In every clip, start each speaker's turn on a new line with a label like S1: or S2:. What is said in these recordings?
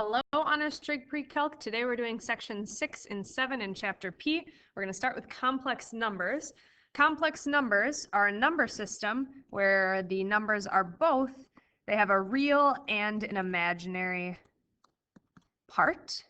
S1: Hello, Honors Trig Pre-Calc. Today we're doing section 6 and 7 in chapter P. We're going to start with complex numbers. Complex numbers are a number system where the numbers are both, they have a real and an imaginary part.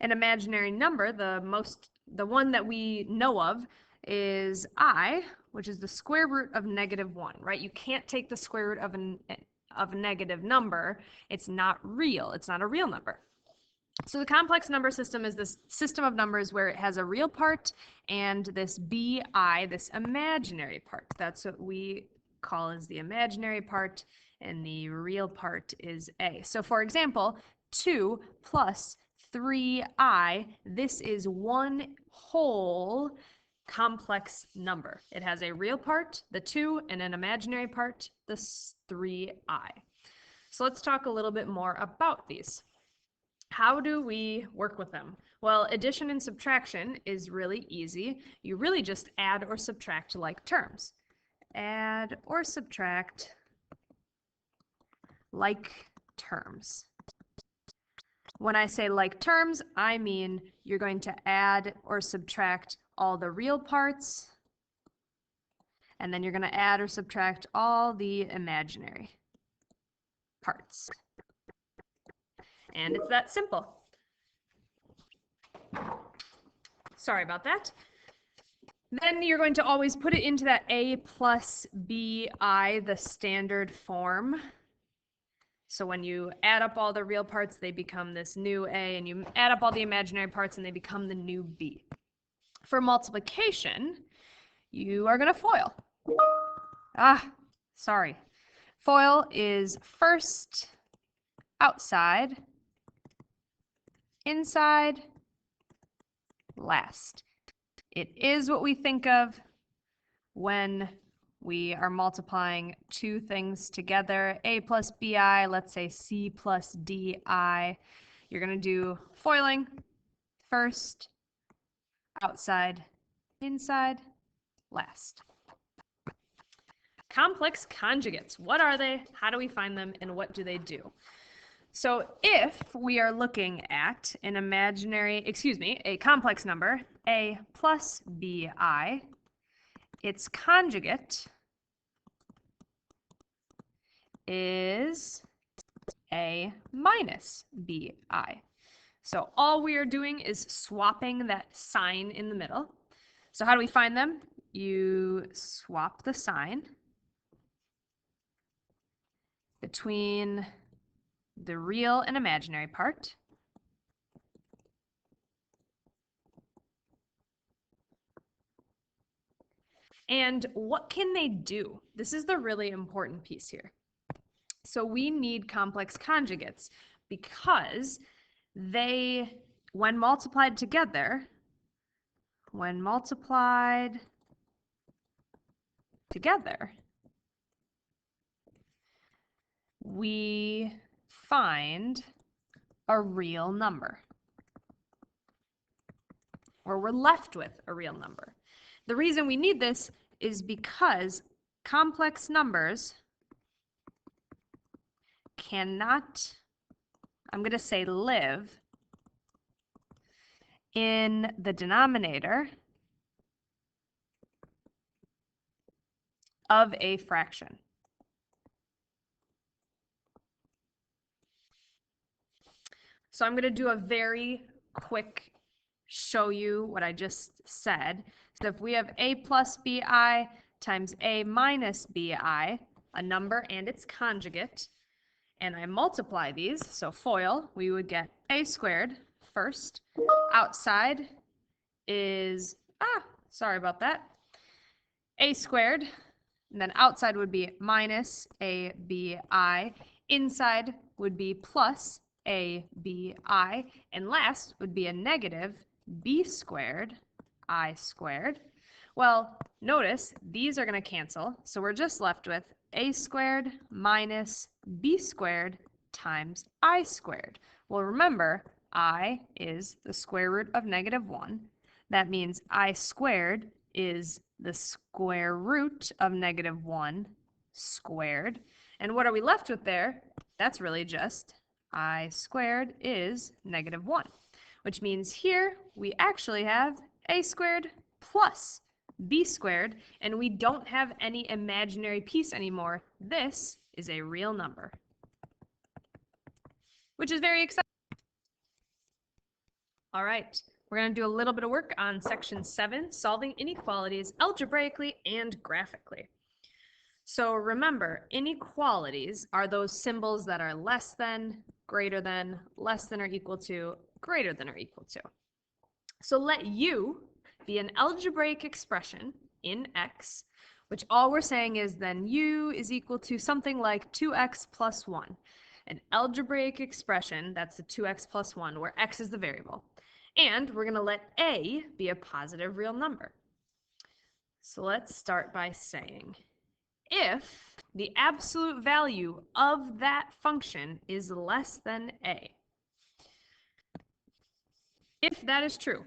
S1: An imaginary number, the one that we know of, is I, which is the square root of -1, right? You can't take the square root of a negative number. It's not real. It's not a real number. So the complex number system is this system of numbers where it has a real part and this bi, this imaginary part. That's what we call as the imaginary part, and the real part is a. So for example, 2 plus 3i, this is one whole complex number. It has a real part, the 2, and an imaginary part, the 3i. So let's talk a little bit more about these. How do we work with them? Well, addition and subtraction is really easy. You really just add or subtract like terms. Add or subtract like terms. When I say like terms, I mean you're going to add or subtract all the real parts, and then you're going to add or subtract all the imaginary parts. And it's that simple. Sorry about that. Then you're going to always put it into that a plus bi, the standard form. So when you add up all the real parts, they become this new a, and you add up all the imaginary parts, and they become the new b. For multiplication, you are going to FOIL. Sorry. FOIL is first, outside, inside, last. It is what we think of when we are multiplying two things together, a plus bi, let's say c plus di. You're going to do FOILing, first, outside, inside, last. Complex conjugates. What are they? How do we find them? And what do they do? So if we are looking at a complex number, a plus bi, its conjugate is a minus bi. So all we are doing is swapping that sign in the middle. So how do we find them? You swap the sign between the real and imaginary part. And what can they do? This is the really important piece here. So we need complex conjugates because they, when multiplied together, we find a real number, or we're left with a real number. The reason we need this is because complex numbers cannot, I'm going to say, live in the denominator of a fraction. So I'm going to do a very quick show you what I just said. So if we have a plus bi times a minus bi, a number and its conjugate, and I multiply these, so FOIL, we would get a squared first. Outside is, sorry about that, a squared, and then outside would be minus a bi. Inside would be plus a bi, and last would be a negative b squared I squared. Well, notice these are going to cancel, so we're just left with a squared minus b squared times I squared. Well, remember, I is the square root of -1. That means I squared is the square root of -1 squared. And what are we left with there? That's really just I squared is -1, which means here we actually have a squared plus b squared, and we don't have any imaginary piece anymore. This is a real number, which is very exciting. All right, we're going to do a little bit of work on section 7, solving inequalities algebraically and graphically. So remember, inequalities are those symbols that are less than, greater than, less than or equal to, greater than or equal to. So let u be an algebraic expression in x, which all we're saying is then u is equal to something like 2x plus 1. An algebraic expression, that's the 2x plus 1, where x is the variable. And we're going to let a be a positive real number. So let's start by saying, if the absolute value of that function is less than a, if that is true,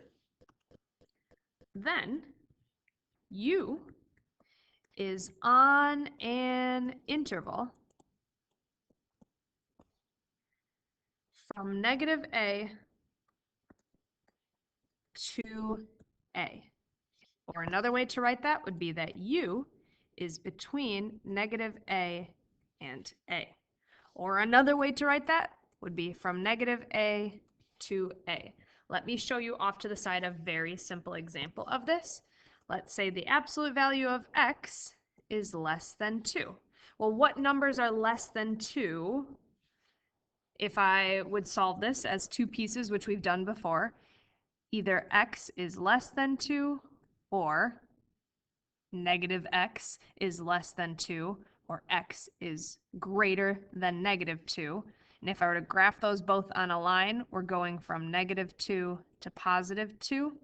S1: then u is on an interval from -a to a. Or another way to write that would be that u is between -a and a. Or another way to write that would be from -a to a. Let me show you off to the side a very simple example of this. Let's say the absolute value of x is less than 2. Well, what numbers are less than 2? If I would solve this as two pieces, which we've done before, either x is less than 2 or -x is less than 2, or x is greater than -2. And if I were to graph those both on a line, we're going from -2 to +2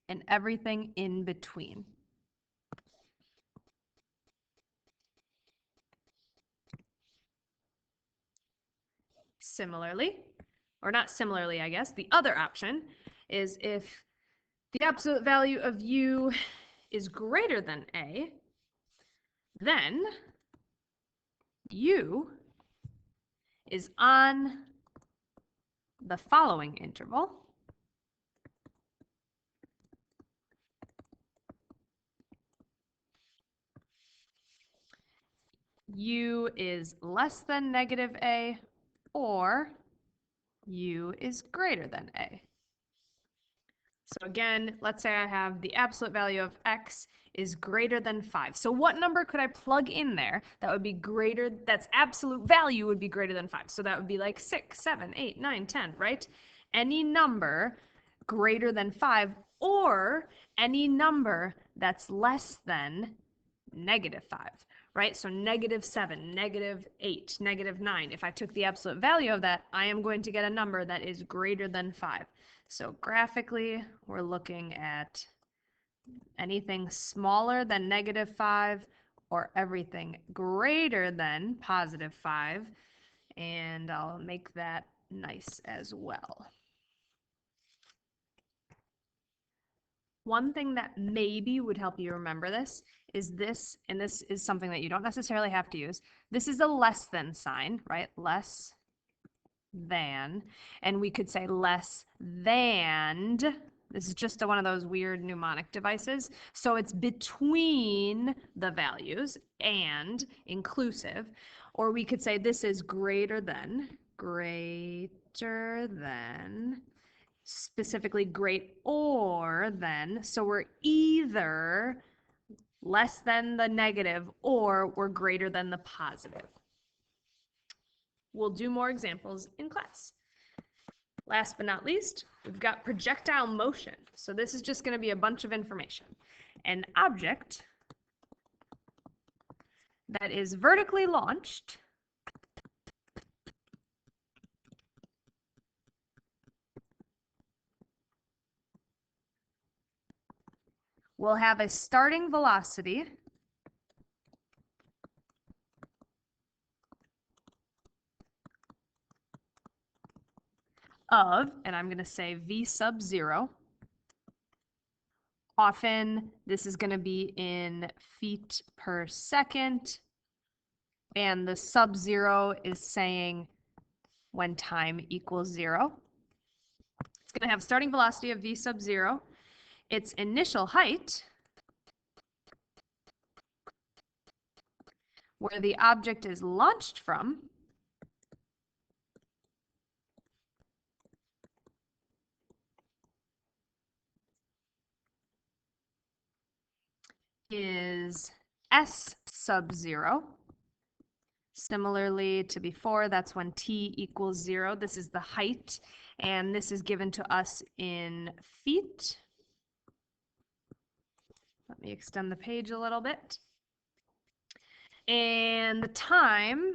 S1: and everything in between. Similarly, or not similarly, I guess, the other option is if the absolute value of u is greater than a, then u is on the following interval. U is less than -a, or u is greater than a. So again, let's say I have the absolute value of x is greater than 5. So what number could I plug in there that would be greater, that's absolute value would be greater than 5? So that would be like 6, 7, 8, 9, 10, right? Any number greater than 5, or any number that's less than -5, right? So -7, -8, -9. If I took the absolute value of that, I am going to get a number that is greater than 5. So graphically, we're looking at anything smaller than -5 or everything greater than +5. And I'll make that nice as well. One thing that maybe would help you remember this is this, and this is something that you don't necessarily have to use. This is a less than sign, right? Less than, and we could say less than. This is just one of those weird mnemonic devices. So it's between the values and inclusive, or we could say this is greater than, specifically great or than. So we're either less than the negative or we're greater than the positive. We'll do more examples in class. Last but not least, we've got projectile motion. So this is just going to be a bunch of information. An object that is vertically launched will have a starting velocity of, and I'm going to say v sub 0. Often this is going to be in feet per second, and the sub 0 is saying when time equals 0. It's going to have starting velocity of v sub 0. Its initial height, where the object is launched from, is s sub 0. Similarly to before, that's when t equals 0. This is the height, and this is given to us in feet. Let me extend the page a little bit. And the time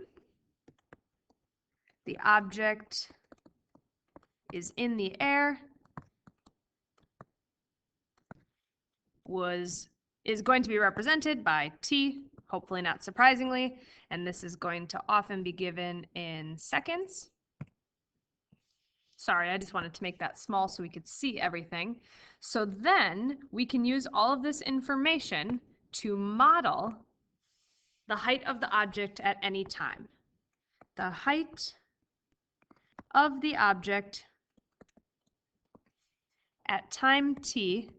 S1: the object is in the air is going to be represented by t, hopefully not surprisingly, and this is going to often be given in seconds. Sorry, I just wanted to make that small so we could see everything. So then we can use all of this information to model the height of the object at any time. The height of the object at time t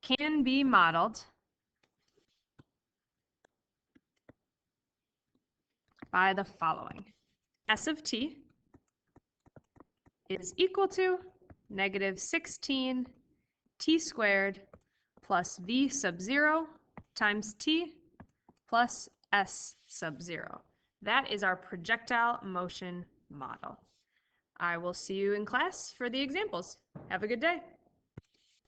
S1: can be modeled by the following. S of t is equal to negative 16 t squared plus v sub 0 times t plus s sub 0. That is our projectile motion model. I will see you in class for the examples. Have a good day.